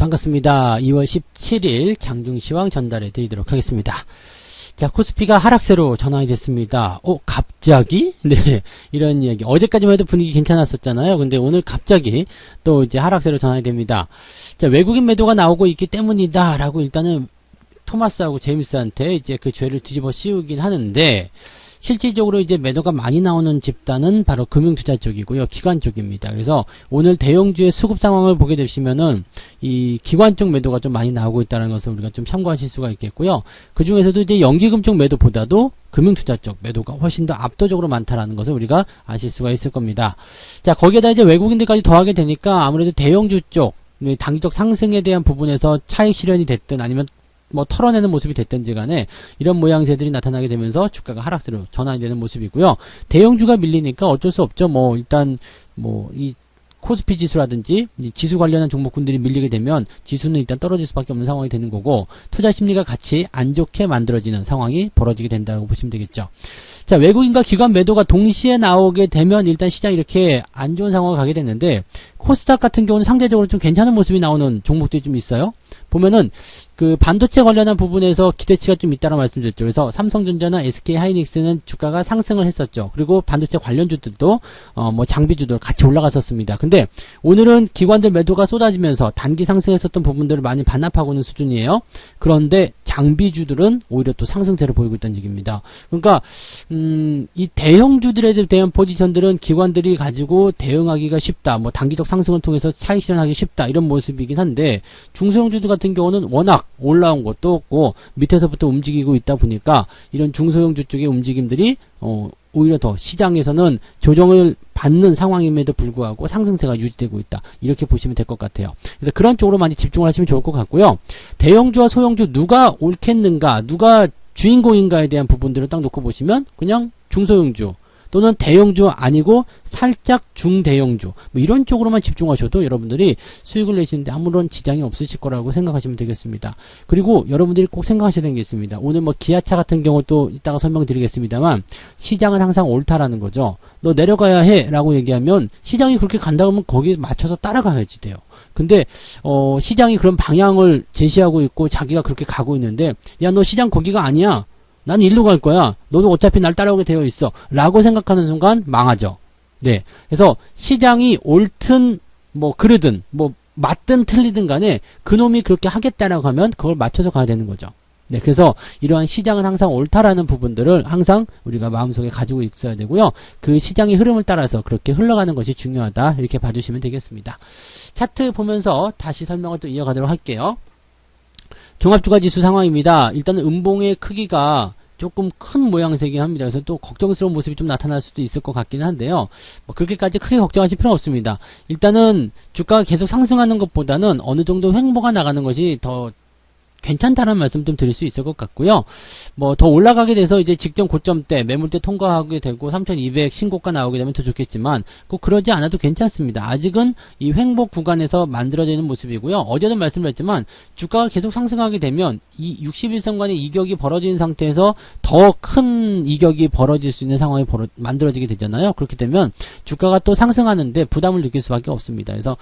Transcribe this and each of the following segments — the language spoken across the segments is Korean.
반갑습니다. 2월 17일 장중시황 전달해 드리도록 하겠습니다. 자, 코스피가 하락세로 전환이 됐습니다. 갑자기? 네, 이런 이야기. 어제까지만 해도 분위기 괜찮았었잖아요. 근데 오늘 갑자기 또 이제 하락세로 전환이 됩니다. 자, 외국인 매도가 나오고 있기 때문이다 라고 일단은 토마스하고 제임스한테 이제 그 죄를 뒤집어 씌우긴 하는데, 실질적으로 이제 매도가 많이 나오는 집단은 바로 금융투자 쪽이고요. 기관 쪽입니다. 그래서 오늘 대형주의 수급 상황을 보게 되시면은 이 기관 쪽 매도가 좀 많이 나오고 있다는 것을 우리가 좀 참고하실 수가 있겠고요. 그 중에서도 이제 연기금 쪽 매도보다도 금융투자 쪽 매도가 훨씬 더 압도적으로 많다라는 것을 우리가 아실 수가 있을 겁니다. 자, 거기에다 이제 외국인들까지 더하게 되니까 아무래도 대형주 쪽 단기적 상승에 대한 부분에서 차익 실현이 됐든 아니면 뭐 털어내는 모습이 됐든지 간에 이런 모양새들이 나타나게 되면서 주가가 하락세로 전환이 되는 모습이고요. 대형주가 밀리니까 어쩔 수 없죠. 뭐 일단 뭐 이 코스피 지수라든지 이 지수 관련한 종목군들이 밀리게 되면 지수는 일단 떨어질 수밖에 없는 상황이 되는 거고, 투자 심리가 같이 안 좋게 만들어지는 상황이 벌어지게 된다고 보시면 되겠죠. 자, 외국인과 기관 매도가 동시에 나오게 되면 일단 시장이 이렇게 안 좋은 상황을 가게 됐는데, 코스닥 같은 경우는 상대적으로 좀 괜찮은 모습이 나오는 종목들이 좀 있어요. 보면은 그 반도체 관련한 부분에서 기대치가 좀 있다고 말씀드렸죠. 그래서 삼성전자나 SK하이닉스는 주가가 상승을 했었죠. 그리고 반도체 관련주들도 뭐 장비주도 같이 올라갔었습니다. 근데 오늘은 기관들 매도가 쏟아지면서 단기 상승했었던 부분들을 많이 반납하고 있는 수준이에요. 그런데 장비주들은 오히려 또 상승세를 보이고 있다는 얘기입니다. 그러니까 이 대형주들에 대한 포지션들은 기관들이 가지고 대응하기가 쉽다. 뭐 단기적 상승을 통해서 차익 실현하기 쉽다. 이런 모습이긴 한데, 중소형주들 같은 경우는 워낙 올라온 것도 없고 밑에서부터 움직이고 있다 보니까 이런 중소형주 쪽의 움직임들이 오히려 더 시장에서는 조정을 받는 상황임에도 불구하고 상승세가 유지되고 있다. 이렇게 보시면 될 것 같아요. 그래서 그런 쪽으로 많이 집중을 하시면 좋을 것 같고요. 대형주와 소형주 누가 옳겠는가, 누가 주인공인가에 대한 부분들을 딱 놓고 보시면 그냥 중소형주 또는 대형주 아니고 살짝 중대형주 뭐 이런 쪽으로만 집중하셔도 여러분들이 수익을 내시는데 아무런 지장이 없으실 거라고 생각하시면 되겠습니다. 그리고 여러분들이 꼭 생각하셔야 되는 게 있습니다. 오늘 뭐 기아차 같은 경우도 이따가 설명드리겠습니다만, 시장은 항상 옳다라는 거죠. 너 내려가야 해 라고 얘기하면 시장이 그렇게 간다 그러면 거기에 맞춰서 따라가야지 돼요. 근데 시장이 그런 방향을 제시하고 있고 자기가 그렇게 가고 있는데, 야, 너 시장 거기가 아니야, 난 일로 갈 거야, 너도 어차피 날 따라오게 되어 있어 라고 생각하는 순간 망하죠. 네, 그래서 시장이 옳든 뭐 그르든 뭐 맞든 틀리든 간에 그놈이 그렇게 하겠다라고 하면 그걸 맞춰서 가야 되는 거죠. 네, 그래서 이러한 시장은 항상 옳다라는 부분들을 항상 우리가 마음속에 가지고 있어야 되고요. 그 시장의 흐름을 따라서 그렇게 흘러가는 것이 중요하다, 이렇게 봐주시면 되겠습니다. 차트 보면서 다시 설명을 또 이어가도록 할게요. 종합주가지수 상황입니다. 일단은 음봉의 크기가 조금 큰 모양새이긴 합니다. 그래서 또 걱정스러운 모습이 좀 나타날 수도 있을 것 같기는 한데요. 뭐 그렇게까지 크게 걱정하실 필요는 없습니다. 일단은 주가가 계속 상승하는 것보다는 어느 정도 횡보가 나가는 것이 더 괜찮다는 말씀 좀 드릴 수 있을 것 같고요. 뭐 더 올라가게 돼서 이제 직전 고점대 매물대 통과하게 되고 3200 신고가 나오게 되면 더 좋겠지만 꼭 그러지 않아도 괜찮습니다. 아직은 이 횡보 구간에서 만들어지는 모습이고요. 어제도 말씀드렸지만 주가가 계속 상승하게 되면 이 61선간의 이격이 벌어지는 상태에서 더 큰 이격이 벌어질 수 있는 상황이 만들어지게 되잖아요. 그렇게 되면 주가가 또 상승하는데 부담을 느낄 수밖에 없습니다. 그래서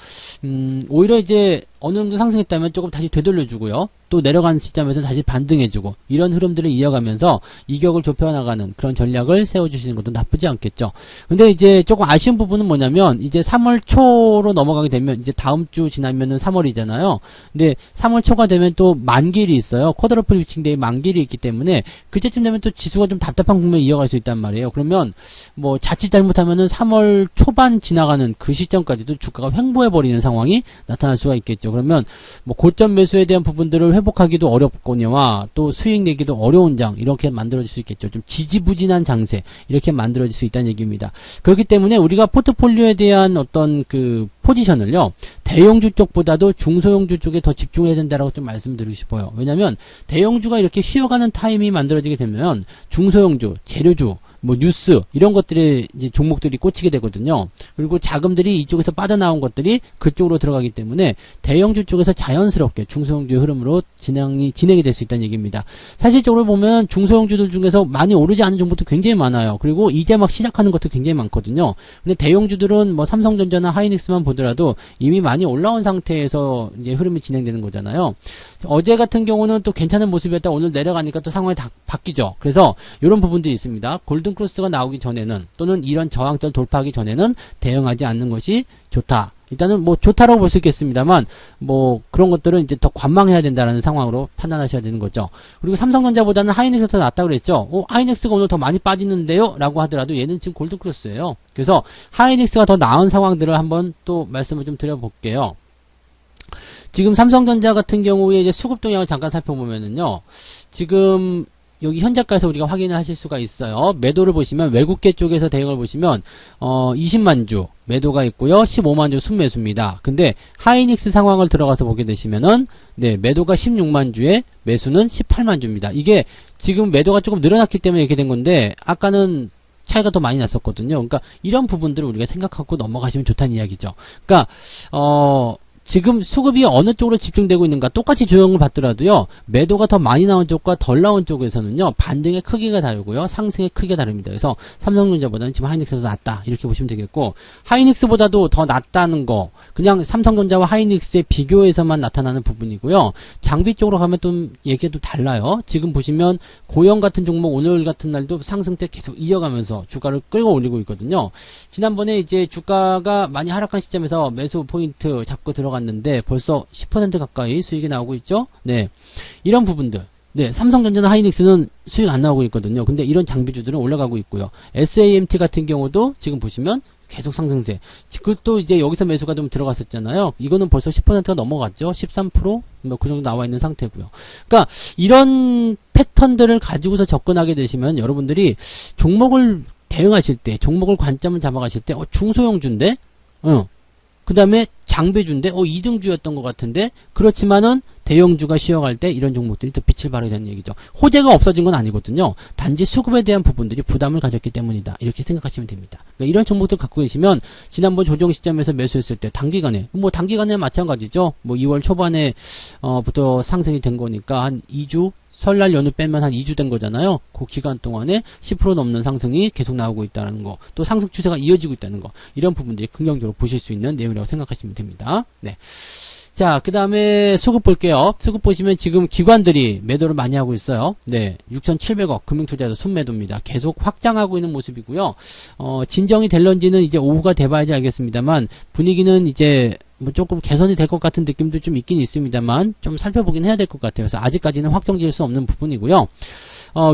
오히려 이제 어느 정도 상승했다면 조금 다시 되돌려주고요. 또 내려가는 시점에서 다시 반등해주고 이런 흐름들을 이어가면서 이격을 좁혀나가는 그런 전략을 세워주시는 것도 나쁘지 않겠죠. 근데 이제 조금 아쉬운 부분은 뭐냐면, 이제 3월 초로 넘어가게 되면 이제 다음 주 지나면은 3월이잖아요. 근데 3월 초가 되면 또 만기일이 있어요. 쿼드러플 위칭데이 만기일이 있기 때문에 그때쯤 되면 또 지수가 좀 답답한 국면을 이어갈 수 있단 말이에요. 그러면 뭐 자칫 잘못하면은 3월 초반 지나가는 그 시점까지도 주가가 횡보해버리는 상황이 나타날 수가 있겠죠. 그러면 뭐 고점 매수에 대한 부분들을 회복하기도 어렵거니와 또 수익 내기도 어려운 장, 이렇게 만들어질 수 있겠죠. 좀 지지부진한 장세, 이렇게 만들어질 수 있다는 얘기입니다. 그렇기 때문에 우리가 포트폴리오에 대한 어떤 그 포지션을요, 대형주 쪽보다도 중소형주 쪽에 더 집중해야 된다라고 좀 말씀드리고 싶어요. 왜냐면 대형주가 이렇게 쉬어가는 타임이 만들어지게 되면 중소형주, 재료주 뭐 뉴스 이런 것들이 이제 종목들이 꽂히게 되거든요. 그리고 자금들이 이쪽에서 빠져나온 것들이 그쪽으로 들어가기 때문에 대형주 쪽에서 자연스럽게 중소형주의 흐름으로 진행이 될 수 있다는 얘기입니다. 사실적으로 보면 중소형주들 중에서 많이 오르지 않은 종목도 굉장히 많아요. 그리고 이제 막 시작하는 것도 굉장히 많거든요. 근데 대형주들은 뭐 삼성전자나 하이닉스만 보더라도 이미 많이 올라온 상태에서 이제 흐름이 진행되는 거잖아요. 어제 같은 경우는 또 괜찮은 모습이었다 오늘 내려가니까 또 상황이 다 바뀌죠. 그래서 이런 부분들이 있습니다. 골든크로스가 나오기 전에는 또는 이런 저항점 돌파하기 전에는 대응하지 않는 것이 좋다. 일단은 뭐 좋다라고 볼 수 있겠습니다만 뭐 그런 것들은 이제 더 관망해야 된다라는 상황으로 판단하셔야 되는 거죠. 그리고 삼성전자보다는 하이닉스가 더 낫다고 그랬죠. 하이닉스가 오늘 더 많이 빠지는데요? 라고 하더라도 얘는 지금 골든크로스예요. 그래서 하이닉스가 더 나은 상황들을 한번 또 말씀을 좀 드려볼게요. 지금 삼성전자 같은 경우에 이제 수급 동향을 잠깐 살펴보면은요. 지금 여기 현재가에서 우리가 확인을 하실 수가 있어요. 매도를 보시면 외국계 쪽에서 대응을 보시면 20만 주 매도가 있고요. 15만 주 순매수입니다. 근데 하이닉스 상황을 들어가서 보게 되시면은 네, 매도가 16만 주에 매수는 18만 주입니다. 이게 지금 매도가 조금 늘어났기 때문에 이렇게 된 건데 아까는 차이가 더 많이 났었거든요. 그러니까 이런 부분들을 우리가 생각하고 넘어가시면 좋다는 이야기죠. 그러니까 지금 수급이 어느 쪽으로 집중되고 있는가 똑같이 조정을 받더라도요. 매도가 더 많이 나온 쪽과 덜 나온 쪽에서는요. 반등의 크기가 다르고요. 상승의 크기가 다릅니다. 그래서 삼성전자보다는 지금 하이닉스가 더 낫다. 이렇게 보시면 되겠고 하이닉스보다도 더 낫다는 거 그냥 삼성전자와 하이닉스의 비교에서만 나타나는 부분이고요. 장비 쪽으로 가면 좀 얘기가 또 달라요. 지금 보시면 고영 같은 종목 오늘 같은 날도 상승세 계속 이어가면서 주가를 끌고 올리고 있거든요. 지난번에 이제 주가가 많이 하락한 시점에서 매수 포인트 잡고 들어갔는데 벌써 10% 가까이 수익이 나오고 있죠. 네, 이런 부분들. 네, 삼성전자나 하이닉스는 수익 안 나오고 있거든요. 근데 이런 장비주들은 올라가고 있고요. SAMT 같은 경우도 지금 보시면 계속 상승세. 그것도 이제 여기서 매수가 좀 들어갔었잖아요. 이거는 벌써 10%가 넘어갔죠. 13%? 뭐 그 정도 나와 있는 상태고요. 그러니까 이런 패턴들을 가지고서 접근하게 되시면 여러분들이 종목을 대응하실 때, 종목을 관점을 잡아가실 때, 중소형주인데, 그 다음에 장배주인데, 2등주였던 것 같은데, 그렇지만은 대형주가 쉬어갈 때 이런 종목들이 더 빛을 발하게 되는 얘기죠. 호재가 없어진 건 아니거든요. 단지 수급에 대한 부분들이 부담을 가졌기 때문이다. 이렇게 생각하시면 됩니다. 그러니까 이런 종목들 갖고 계시면 지난번 조정 시점에서 매수했을 때 단기간에 단기간에 마찬가지죠. 2월 초반에 부터 상승이 된 거니까 한 2주 설날 연휴 빼면 한 2주 된 거잖아요. 그 기간 동안에 10% 넘는 상승이 계속 나오고 있다는 거, 또 상승 추세가 이어지고 있다는 거, 이런 부분들이 긍정적으로 보실 수 있는 내용이라고 생각하시면 됩니다. 네. 자, 그 다음에 수급 볼게요. 수급 보시면 지금 기관들이 매도를 많이 하고 있어요. 네, 6,700억 금융투자에서 순매도입니다. 계속 확장하고 있는 모습이고요. 진정이 될런지는 이제 오후가 돼봐야지 알겠습니다만 분위기는 이제 조금 개선이 될 것 같은 느낌도 좀 있긴 있습니다만 좀 살펴보긴 해야 될 것 같아요. 그래서 아직까지는 확정지을 수 없는 부분이고요.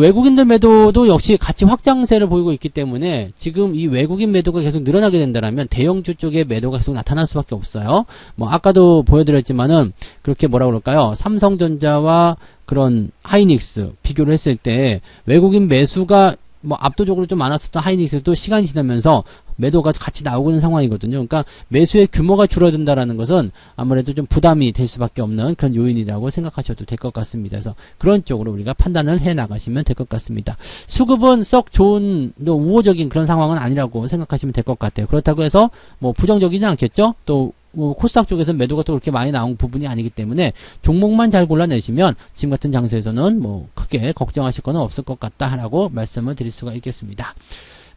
외국인들 매도도 역시 같이 확장세를 보이고 있기 때문에 지금 이 외국인 매도가 계속 늘어나게 된다면 대형주 쪽의 매도가 계속 나타날 수밖에 없어요. 아까도 보여드렸지만은 그렇게 뭐라 그럴까요? 삼성전자와 그런 하이닉스 비교를 했을 때 외국인 매수가 압도적으로 좀 많았었던 하이닉스도 시간이 지나면서 매도가 같이 나오고 있는 상황이거든요. 그러니까 매수의 규모가 줄어든다라는 것은 아무래도 좀 부담이 될 수밖에 없는 그런 요인이라고 생각하셔도 될 것 같습니다. 그래서 그런 쪽으로 우리가 판단을 해 나가시면 될 것 같습니다. 수급은 썩 좋은 우호적인 그런 상황은 아니라고 생각하시면 될 것 같아요. 그렇다고 해서 부정적이지 않겠죠? 또 코스닥 쪽에서 매도가 또 그렇게 많이 나온 부분이 아니기 때문에 종목만 잘 골라내시면 지금 같은 장세에서는 크게 걱정하실 건 없을 것 같다라고 말씀을 드릴 수가 있겠습니다.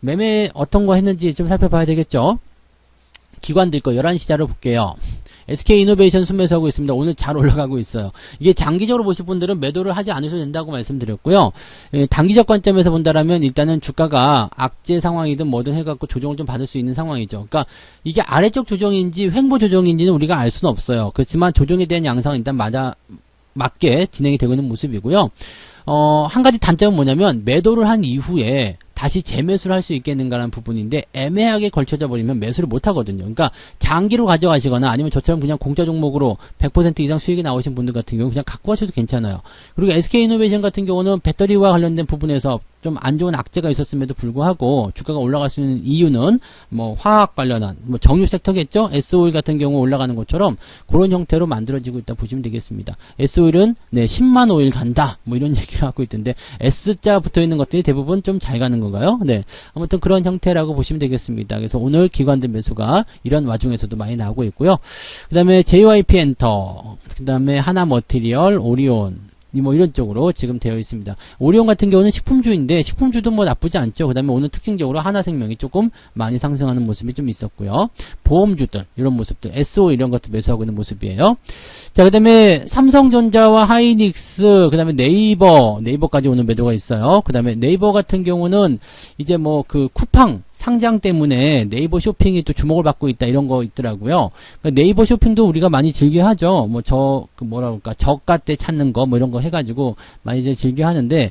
매매 어떤 거 했는지 좀 살펴봐야 되겠죠. 기관들 거 11시 자료 볼게요. SK이노베이션 순매수하고 있습니다. 오늘 잘 올라가고 있어요. 이게 장기적으로 보실 분들은 매도를 하지 않으셔도 된다고 말씀드렸고요. 단기적 관점에서 본다라면 일단은 주가가 악재 상황이든 뭐든 해갖고 조정을 좀 받을 수 있는 상황이죠. 그러니까 이게 아래쪽 조정인지 횡보 조정인지는 우리가 알 수는 없어요. 그렇지만 조정에 대한 양상은 일단 맞게 진행이 되고 있는 모습이고요. 한 가지 단점은 뭐냐면 매도를 한 이후에 다시 재매수를 할 수 있겠는가라는 부분인데 애매하게 걸쳐져 버리면 매수를 못 하거든요. 그러니까 장기로 가져가시거나 아니면 저처럼 그냥 공짜 종목으로 100% 이상 수익이 나오신 분들 같은 경우 그냥 갖고 가셔도 괜찮아요. 그리고 SK이노베이션 같은 경우는 배터리와 관련된 부분에서 좀 안 좋은 악재가 있었음에도 불구하고 주가가 올라갈 수 있는 이유는 뭐 화학 관련한 뭐 정유 섹터겠죠. S오일 같은 경우 올라가는 것처럼 그런 형태로 만들어지고 있다 보시면 되겠습니다. S오일은 네 10만 오일 간다 뭐 이런 얘기를 하고 있던데 S자 붙어 있는 것들이 대부분 좀 잘 가는 건가요? 네 아무튼 그런 형태라고 보시면 되겠습니다. 그래서 오늘 기관들 매수가 이런 와중에서도 많이 나오고 있고요. 그 다음에 JYP 엔터, 그 다음에 하나머티리얼, 오리온 뭐 이런 쪽으로 지금 되어 있습니다. 오리온 같은 경우는 식품주인데 식품주도 뭐 나쁘지 않죠. 그 다음에 오늘 특징적으로 하나생명이 조금 많이 상승하는 모습이 좀 있었고요. 보험주들 이런 모습들 SO 이런 것도 매수하고 있는 모습이에요. 자, 그 다음에 삼성전자와 하이닉스, 그 다음에 네이버까지 오늘 매도가 있어요. 그 다음에 네이버 같은 경우는 이제 뭐 그 쿠팡 상장 때문에 네이버 쇼핑이 또 주목을 받고 있다 이런 거 있더라고요. 그러니까 네이버 쇼핑도 우리가 많이 즐겨 하죠. 뭐 그 뭐라 그럴까 저가 때 찾는 거 뭐 이런 거 해가지고 많이 이제 즐겨 하는데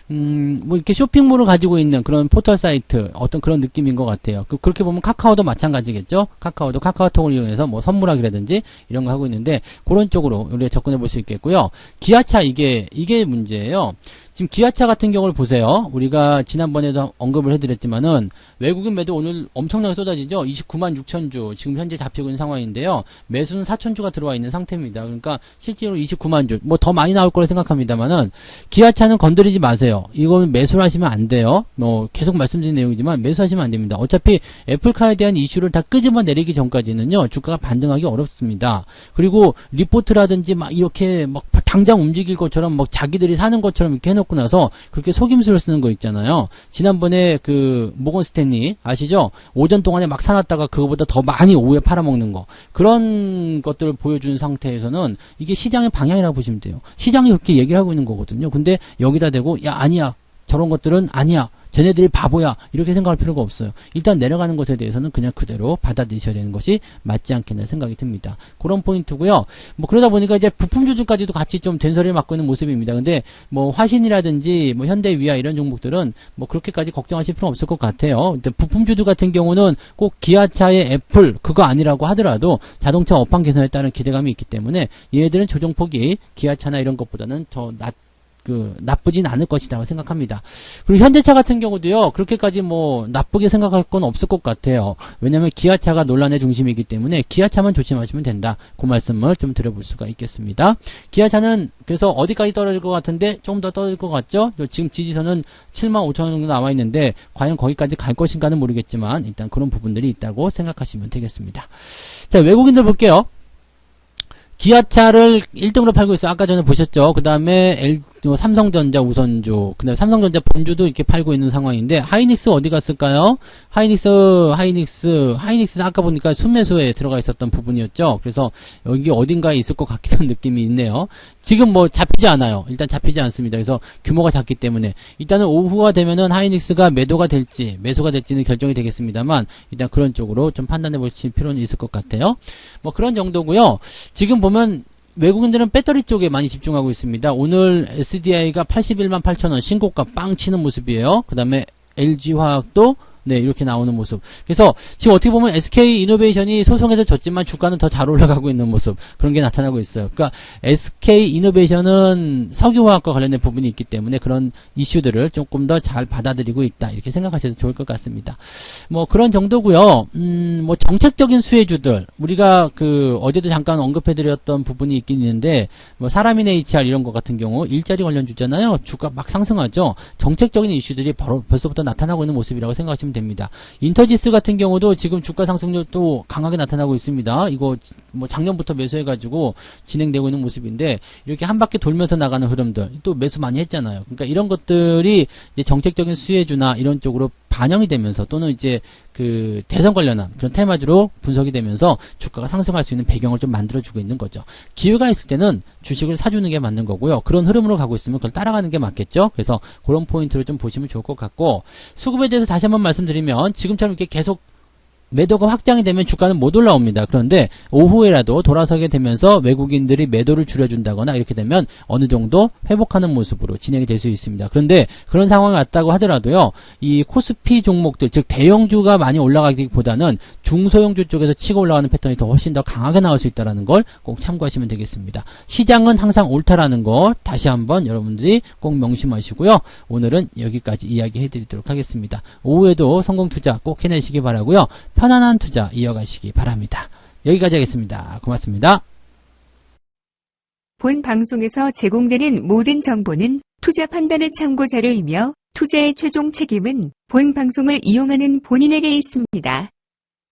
뭐 이렇게 쇼핑몰을 가지고 있는 그런 포털 사이트 어떤 그런 느낌인 것 같아요. 그렇게 보면 카카오도 마찬가지겠죠. 카카오도 카카오톡을 이용해서 뭐 선물하기라든지 이런 거 하고 있는데 그런 쪽으로 우리가 접근해 볼 수 있겠고요. 기아차 이게 문제예요. 지금 기아차 같은 경우를 보세요. 우리가 지난번에도 언급을 해드렸지만은 외국인 매도 오늘 엄청나게 쏟아지죠. 29만 6천 주 지금 현재 잡히고 있는 상황인데요. 매수는 4천 주가 들어와 있는 상태입니다. 그러니까 실제로 29만 주, 뭐 더 많이 나올 거라 생각합니다만은 기아차는 건드리지 마세요. 이거는 매수를 하시면 안 돼요. 뭐 계속 말씀드린 내용이지만 매수하시면 안 됩니다. 어차피 애플카에 대한 이슈를 다 끄집어 내리기 전까지는요 주가가 반등하기 어렵습니다. 그리고 리포트라든지 막 이렇게 막 당장 움직일 것처럼 막 자기들이 사는 것처럼 이렇게 해놓고 나서 그렇게 속임수를 쓰는 거 있잖아요. 지난번에 그 모건 스탠리 아시죠? 오전 동안에 막 사놨다가 그거보다 더 많이 오후에 팔아먹는 거 그런 것들을 보여주는 상태에서는 이게 시장의 방향이라고 보시면 돼요. 시장이 그렇게 얘기하고 있는 거거든요. 근데 여기다 대고 야 아니야 저런 것들은 아니야 쟤네들이 바보야 이렇게 생각할 필요가 없어요. 일단 내려가는 것에 대해서는 그냥 그대로 받아들이셔야 되는 것이 맞지 않겠나 생각이 듭니다. 그런 포인트고요. 뭐 그러다 보니까 이제 부품주들까지도 같이 좀 된소리를 맡고 있는 모습입니다. 근데 뭐 화신이라든지 뭐 현대위아 이런 종목들은 뭐 그렇게까지 걱정하실 필요 없을 것 같아요. 근데 부품주들 같은 경우는 꼭 기아차의 애플 그거 아니라고 하더라도 자동차 업황 개선에 따른 기대감이 있기 때문에 얘네들은 조정폭이 기아차나 이런 것보다는 더 나쁘진 않을 것이라고 생각합니다. 그리고 현대차 같은 경우도요, 그렇게까지 뭐, 나쁘게 생각할 건 없을 것 같아요. 왜냐면 기아차가 논란의 중심이기 때문에 기아차만 조심하시면 된다. 그 말씀을 좀 드려볼 수가 있겠습니다. 기아차는 그래서 어디까지 떨어질 것 같은데, 조금 더 떨어질 것 같죠? 지금 지지선은 75,000원 정도 나와 있는데, 과연 거기까지 갈 것인가는 모르겠지만, 일단 그런 부분들이 있다고 생각하시면 되겠습니다. 자, 외국인들 볼게요. 기아차를 1등으로 팔고 있어요. 아까 전에 보셨죠? 그 다음에 삼성전자 우선주, 그 다음에 삼성전자 본주도 이렇게 팔고 있는 상황인데, 하이닉스 어디 갔을까요? 하이닉스는 아까 보니까 순매수에 들어가 있었던 부분이었죠. 그래서 여기 어딘가에 있을 것 같기도 한 느낌이 있네요. 지금 뭐 잡히지 않아요. 일단 잡히지 않습니다. 그래서 규모가 작기 때문에 일단은 오후가 되면은 하이닉스가 매도가 될지 매수가 될지는 결정이 되겠습니다만 일단 그런 쪽으로 좀 판단해 보실 필요는 있을 것 같아요. 뭐 그런 정도고요. 지금 보면 외국인들은 배터리 쪽에 많이 집중하고 있습니다. 오늘 SDI가 81만 8천원 신고가 빵 치는 모습이에요. 그 다음에 LG화학도 네, 이렇게 나오는 모습. 그래서 지금 어떻게 보면 SK 이노베이션이 소송에서 졌지만 주가는 더 잘 올라가고 있는 모습. 그런 게 나타나고 있어요. 그러니까 SK 이노베이션은 석유화학과 관련된 부분이 있기 때문에 그런 이슈들을 조금 더 잘 받아들이고 있다. 이렇게 생각하셔도 좋을 것 같습니다. 뭐 그런 정도고요. 뭐 정책적인 수혜주들. 우리가 어제도 잠깐 언급해드렸던 부분이 있긴 있는데 뭐 사람인 HR 이런 것 같은 경우 일자리 관련 주잖아요. 주가 막 상승하죠. 정책적인 이슈들이 바로 벌써부터 나타나고 있는 모습이라고 생각하시면 됩니다. 인터지스 같은 경우도 지금 주가 상승률도 강하게 나타나고 있습니다. 이거 뭐 작년부터 매수해가지고 진행되고 있는 모습인데 이렇게 한 바퀴 돌면서 나가는 흐름들 또 매수 많이 했잖아요. 그러니까 이런 것들이 이제 정책적인 수혜주나 이런 쪽으로 반영이 되면서 또는 이제 대선 관련한 그런 테마주로 분석이 되면서 주가가 상승할 수 있는 배경을 좀 만들어주고 있는 거죠. 기회가 있을 때는 주식을 사주는 게 맞는 거고요. 그런 흐름으로 가고 있으면 그걸 따라가는 게 맞겠죠. 그래서 그런 포인트를 좀 보시면 좋을 것 같고 수급에 대해서 다시 한번 말씀드리면 지금처럼 이렇게 계속 매도가 확장이 되면 주가는 못 올라옵니다. 그런데 오후에라도 돌아서게 되면서 외국인들이 매도를 줄여준다거나 이렇게 되면 어느 정도 회복하는 모습으로 진행이 될 수 있습니다. 그런데 그런 상황이 왔다고 하더라도요, 이 코스피 종목들, 즉 대형주가 많이 올라가기보다는 중소형주 쪽에서 치고 올라가는 패턴이 더 훨씬 더 강하게 나올 수 있다는 걸 꼭 참고하시면 되겠습니다. 시장은 항상 옳다라는 거 다시 한번 여러분들이 꼭 명심하시고요. 오늘은 여기까지 이야기해 드리도록 하겠습니다. 오후에도 성공 투자 꼭 해내시기 바라고요. 편안한 투자 이어가시기 바랍니다. 여기까지 하겠습니다. 고맙습니다. 본 방송에서 제공되는 모든 정보는 투자 판단의 참고 자료이며 투자의 최종 책임은 본 방송을 이용하는 본인에게 있습니다.